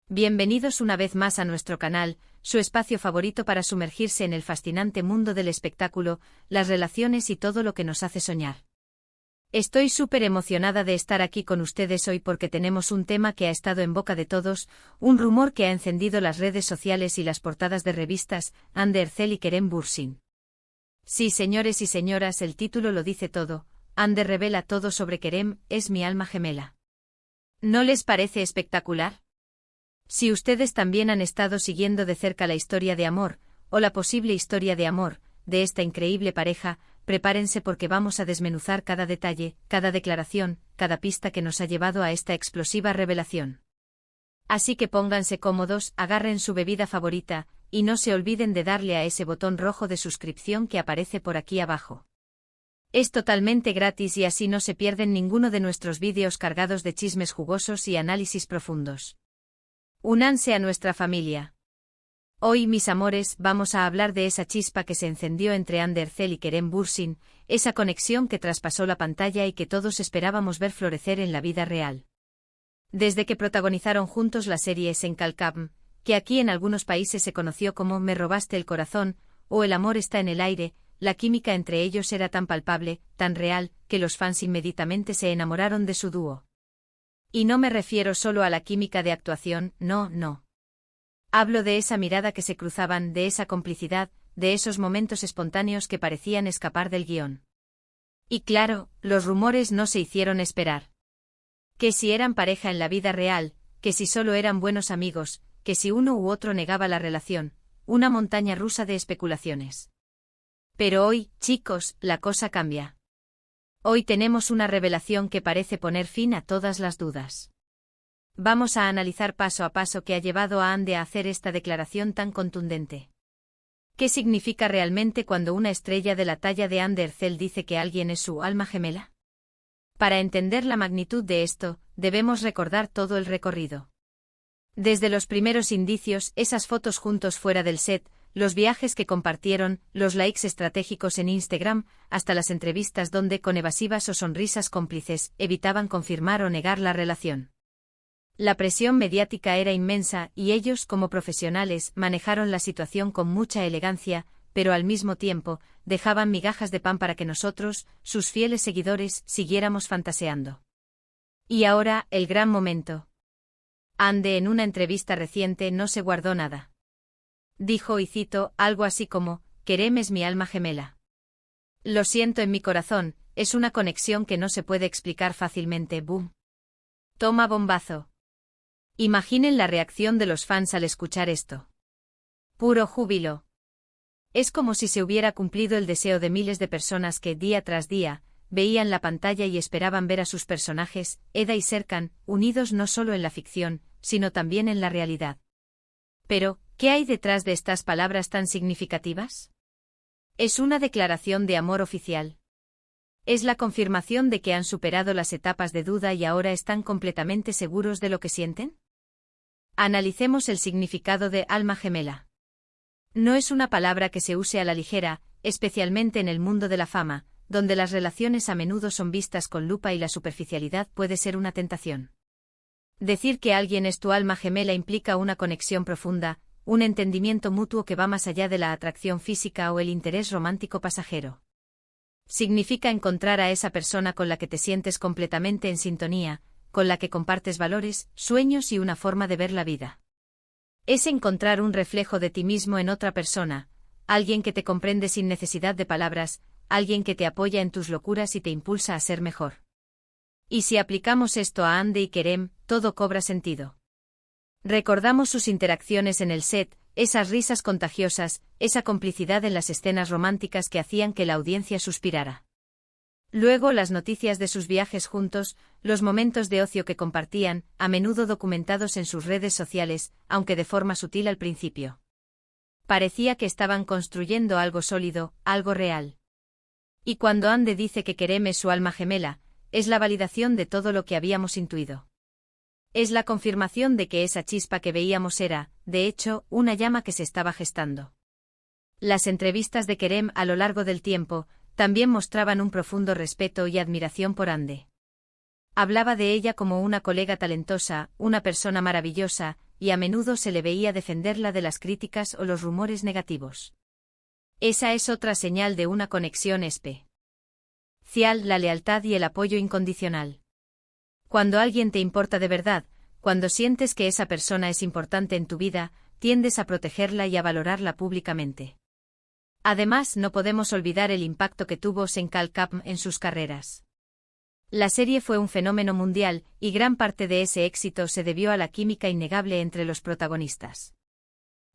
Bienvenidos una vez más a nuestro canal, su espacio favorito para sumergirse en el fascinante mundo del espectáculo, las relaciones y todo lo que nos hace soñar. Estoy súper emocionada de estar aquí con ustedes hoy porque tenemos un tema que ha estado en boca de todos, un rumor que ha encendido las redes sociales y las portadas de revistas, Hande Erçel y Kerem Bürsin. Sí, señores y señoras, el título lo dice todo, Hande revela todo sobre Kerem, es mi alma gemela. ¿No les parece espectacular? Si ustedes también han estado siguiendo de cerca la historia de amor, o la posible historia de amor, de esta increíble pareja, prepárense porque vamos a desmenuzar cada detalle, cada declaración, cada pista que nos ha llevado a esta explosiva revelación. Así que pónganse cómodos, agarren su bebida favorita, y no se olviden de darle a ese botón rojo de suscripción que aparece por aquí abajo. Es totalmente gratis y así no se pierden ninguno de nuestros vídeos cargados de chismes jugosos y análisis profundos. Únanse a nuestra familia. Hoy, mis amores, vamos a hablar de esa chispa que se encendió entre Hande Erçel y Kerem Bürsin, esa conexión que traspasó la pantalla y que todos esperábamos ver florecer en la vida real. Desde que protagonizaron juntos la serie Senkalkam, que aquí en algunos países se conoció como Me robaste el corazón, o El amor está en el aire, la química entre ellos era tan palpable, tan real, que los fans inmediatamente se enamoraron de su dúo. Y no me refiero solo a la química de actuación, no. Hablo de esa mirada que se cruzaban, de esa complicidad, de esos momentos espontáneos que parecían escapar del guión. Y claro, los rumores no se hicieron esperar. Que si eran pareja en la vida real, que si solo eran buenos amigos, que si uno u otro negaba la relación, una montaña rusa de especulaciones. Pero hoy, chicos, la cosa cambia. Hoy tenemos una revelación que parece poner fin a todas las dudas. Vamos a analizar paso a paso qué ha llevado a Hande a hacer esta declaración tan contundente. ¿Qué significa realmente cuando una estrella de la talla de Hande Erçel dice que alguien es su alma gemela? Para entender la magnitud de esto, debemos recordar todo el recorrido. Desde los primeros indicios, esas fotos juntos fuera del set, los viajes que compartieron, los likes estratégicos en Instagram, hasta las entrevistas donde, con evasivas o sonrisas cómplices, evitaban confirmar o negar la relación. La presión mediática era inmensa y ellos, como profesionales, manejaron la situación con mucha elegancia, pero al mismo tiempo, dejaban migajas de pan para que nosotros, sus fieles seguidores, siguiéramos fantaseando. Y ahora, el gran momento. Hande en una entrevista reciente no se guardó nada. Dijo, y cito, algo así como, Kerem es mi alma gemela. Lo siento en mi corazón, es una conexión que no se puede explicar fácilmente, boom. Toma bombazo. Imaginen la reacción de los fans al escuchar esto. Puro júbilo. Es como si se hubiera cumplido el deseo de miles de personas que, día tras día, veían la pantalla y esperaban ver a sus personajes, Eda y Serkan, unidos no solo en la ficción, sino también en la realidad. Pero, ¿qué hay detrás de estas palabras tan significativas? Es una declaración de amor oficial. Es la confirmación de que han superado las etapas de duda y ahora están completamente seguros de lo que sienten. Analicemos el significado de alma gemela. No es una palabra que se use a la ligera, especialmente en el mundo de la fama, donde las relaciones a menudo son vistas con lupa y la superficialidad puede ser una tentación. Decir que alguien es tu alma gemela implica una conexión profunda, un entendimiento mutuo que va más allá de la atracción física o el interés romántico pasajero. Significa encontrar a esa persona con la que te sientes completamente en sintonía, con la que compartes valores, sueños y una forma de ver la vida. Es encontrar un reflejo de ti mismo en otra persona, alguien que te comprende sin necesidad de palabras, alguien que te apoya en tus locuras y te impulsa a ser mejor. Y si aplicamos esto a Hande y Kerem, todo cobra sentido. Recordamos sus interacciones en el set, esas risas contagiosas, esa complicidad en las escenas románticas que hacían que la audiencia suspirara. Luego las noticias de sus viajes juntos, los momentos de ocio que compartían, a menudo documentados en sus redes sociales, aunque de forma sutil al principio. Parecía que estaban construyendo algo sólido, algo real. Y cuando Hande dice que Kerem es su alma gemela, es la validación de todo lo que habíamos intuido. Es la confirmación de que esa chispa que veíamos era, de hecho, una llama que se estaba gestando. Las entrevistas de Kerem a lo largo del tiempo también mostraban un profundo respeto y admiración por Hande. Hablaba de ella como una colega talentosa, una persona maravillosa, y a menudo se le veía defenderla de las críticas o los rumores negativos. Esa es otra señal de una conexión especial, la lealtad y el apoyo incondicional. Cuando alguien te importa de verdad, cuando sientes que esa persona es importante en tu vida, tiendes a protegerla y a valorarla públicamente. Además, no podemos olvidar el impacto que tuvo Senkal Kapm en sus carreras. La serie fue un fenómeno mundial, y gran parte de ese éxito se debió a la química innegable entre los protagonistas.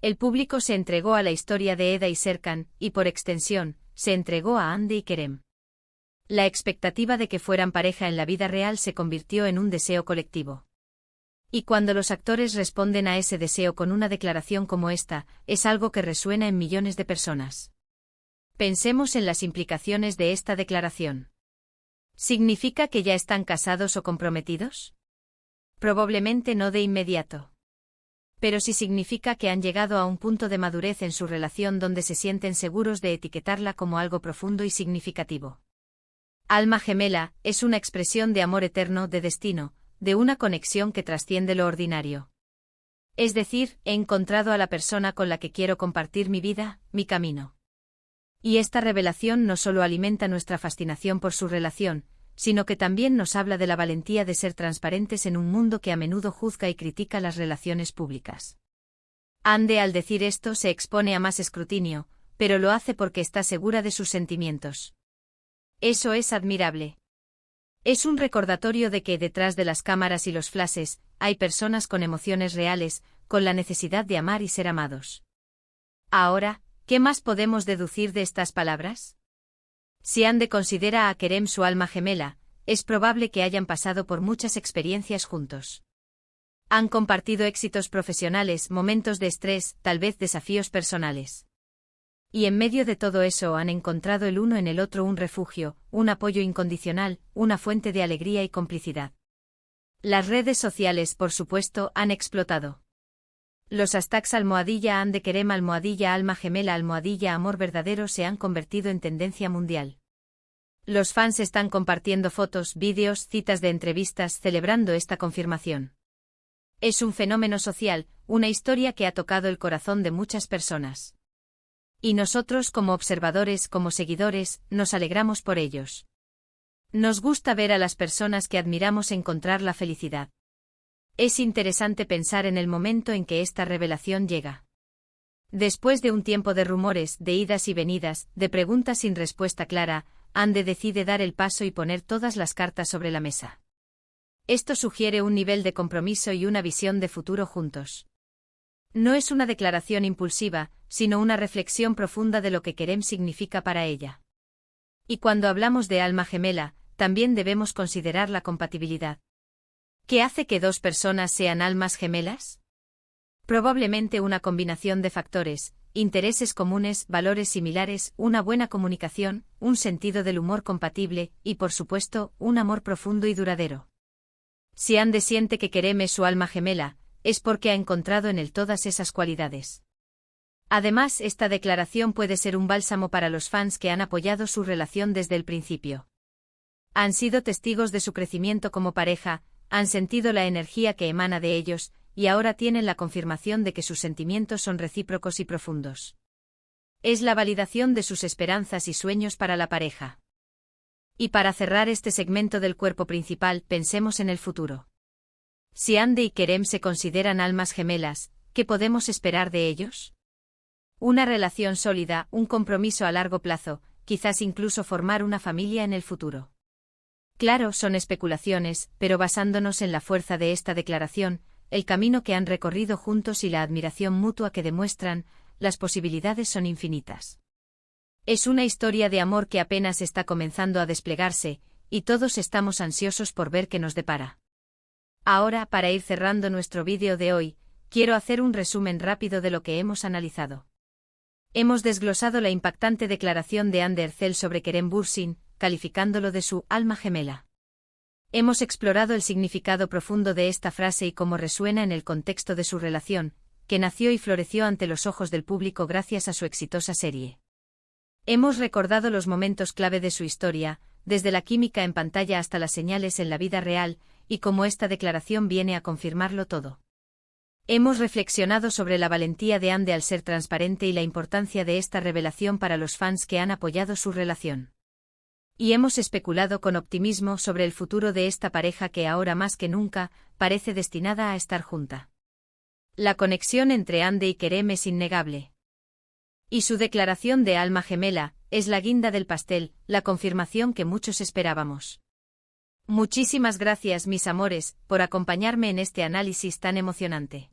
El público se entregó a la historia de Eda y Serkan, y por extensión, se entregó a Hande y Kerem. La expectativa de que fueran pareja en la vida real se convirtió en un deseo colectivo. Y cuando los actores responden a ese deseo con una declaración como esta, es algo que resuena en millones de personas. Pensemos en las implicaciones de esta declaración. ¿Significa que ya están casados o comprometidos? Probablemente no de inmediato. Pero sí significa que han llegado a un punto de madurez en su relación donde se sienten seguros de etiquetarla como algo profundo y significativo. Alma gemela es una expresión de amor eterno, de destino, de una conexión que trasciende lo ordinario. Es decir, he encontrado a la persona con la que quiero compartir mi vida, mi camino. Y esta revelación no solo alimenta nuestra fascinación por su relación, sino que también nos habla de la valentía de ser transparentes en un mundo que a menudo juzga y critica las relaciones públicas. Hande, al decir esto, se expone a más escrutinio, pero lo hace porque está segura de sus sentimientos. Eso es admirable. Es un recordatorio de que detrás de las cámaras y los flashes, hay personas con emociones reales, con la necesidad de amar y ser amados. Ahora, ¿qué más podemos deducir de estas palabras? Si Hande considera a Kerem su alma gemela, es probable que hayan pasado por muchas experiencias juntos. Han compartido éxitos profesionales, momentos de estrés, tal vez desafíos personales. Y en medio de todo eso han encontrado el uno en el otro un refugio, un apoyo incondicional, una fuente de alegría y complicidad. Las redes sociales, por supuesto, han explotado. Los hashtags #Hande Kerem, #alma gemela, #amor verdadero se han convertido en tendencia mundial. Los fans están compartiendo fotos, vídeos, citas de entrevistas celebrando esta confirmación. Es un fenómeno social, una historia que ha tocado el corazón de muchas personas. Y nosotros, como observadores, como seguidores, nos alegramos por ellos. Nos gusta ver a las personas que admiramos encontrar la felicidad. Es interesante pensar en el momento en que esta revelación llega. Después de un tiempo de rumores, de idas y venidas, de preguntas sin respuesta clara, Hande decide dar el paso y poner todas las cartas sobre la mesa. Esto sugiere un nivel de compromiso y una visión de futuro juntos. No es una declaración impulsiva, sino una reflexión profunda de lo que Kerem significa para ella. Y cuando hablamos de alma gemela, también debemos considerar la compatibilidad. ¿Qué hace que dos personas sean almas gemelas? Probablemente una combinación de factores: intereses comunes, valores similares, una buena comunicación, un sentido del humor compatible, y por supuesto, un amor profundo y duradero. Si Hande siente que Kerem es su alma gemela, es porque ha encontrado en él todas esas cualidades. Además, esta declaración puede ser un bálsamo para los fans que han apoyado su relación desde el principio. Han sido testigos de su crecimiento como pareja, han sentido la energía que emana de ellos, y ahora tienen la confirmación de que sus sentimientos son recíprocos y profundos. Es la validación de sus esperanzas y sueños para la pareja. Y para cerrar este segmento del cuerpo principal, pensemos en el futuro. Si Hande y Kerem se consideran almas gemelas, ¿qué podemos esperar de ellos? Una relación sólida, un compromiso a largo plazo, quizás incluso formar una familia en el futuro. Claro, son especulaciones, pero basándonos en la fuerza de esta declaración, el camino que han recorrido juntos y la admiración mutua que demuestran, las posibilidades son infinitas. Es una historia de amor que apenas está comenzando a desplegarse, y todos estamos ansiosos por ver qué nos depara. Ahora, para ir cerrando nuestro vídeo de hoy, quiero hacer un resumen rápido de lo que hemos analizado. Hemos desglosado la impactante declaración de Hande Erçel sobre Kerem Bürsin, calificándolo de su alma gemela. Hemos explorado el significado profundo de esta frase y cómo resuena en el contexto de su relación, que nació y floreció ante los ojos del público gracias a su exitosa serie. Hemos recordado los momentos clave de su historia, desde la química en pantalla hasta las señales en la vida real, y cómo esta declaración viene a confirmarlo todo. Hemos reflexionado sobre la valentía de Ande al ser transparente y la importancia de esta revelación para los fans que han apoyado su relación. Y hemos especulado con optimismo sobre el futuro de esta pareja que ahora más que nunca parece destinada a estar junta. La conexión entre Ande y Kerem es innegable. Y su declaración de alma gemela es la guinda del pastel, la confirmación que muchos esperábamos. Muchísimas gracias, mis amores, por acompañarme en este análisis tan emocionante.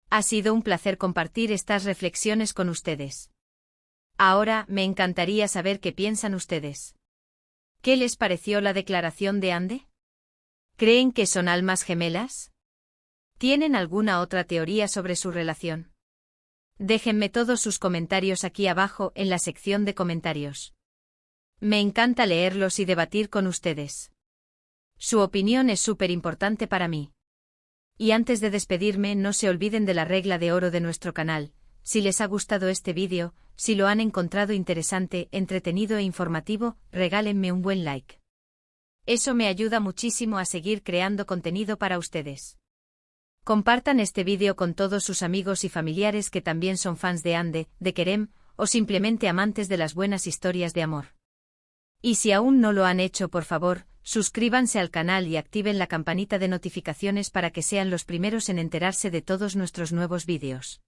Ha sido un placer compartir estas reflexiones con ustedes. Ahora me encantaría saber qué piensan ustedes. ¿Qué les pareció la declaración de Ande? ¿Creen que son almas gemelas? ¿Tienen alguna otra teoría sobre su relación? Déjenme todos sus comentarios aquí abajo en la sección de comentarios. Me encanta leerlos y debatir con ustedes. Su opinión es súper importante para mí. Y antes de despedirme, no se olviden de la regla de oro de nuestro canal. Si les ha gustado este vídeo, si lo han encontrado interesante, entretenido e informativo, regálenme un buen like. Eso me ayuda muchísimo a seguir creando contenido para ustedes. Compartan este vídeo con todos sus amigos y familiares que también son fans de Ande, de Kerem, o simplemente amantes de las buenas historias de amor. Y si aún no lo han hecho, por favor, suscríbanse al canal y activen la campanita de notificaciones para que sean los primeros en enterarse de todos nuestros nuevos vídeos.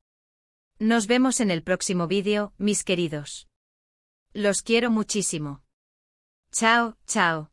Nos vemos en el próximo vídeo, mis queridos. Los quiero muchísimo. Chao, chao.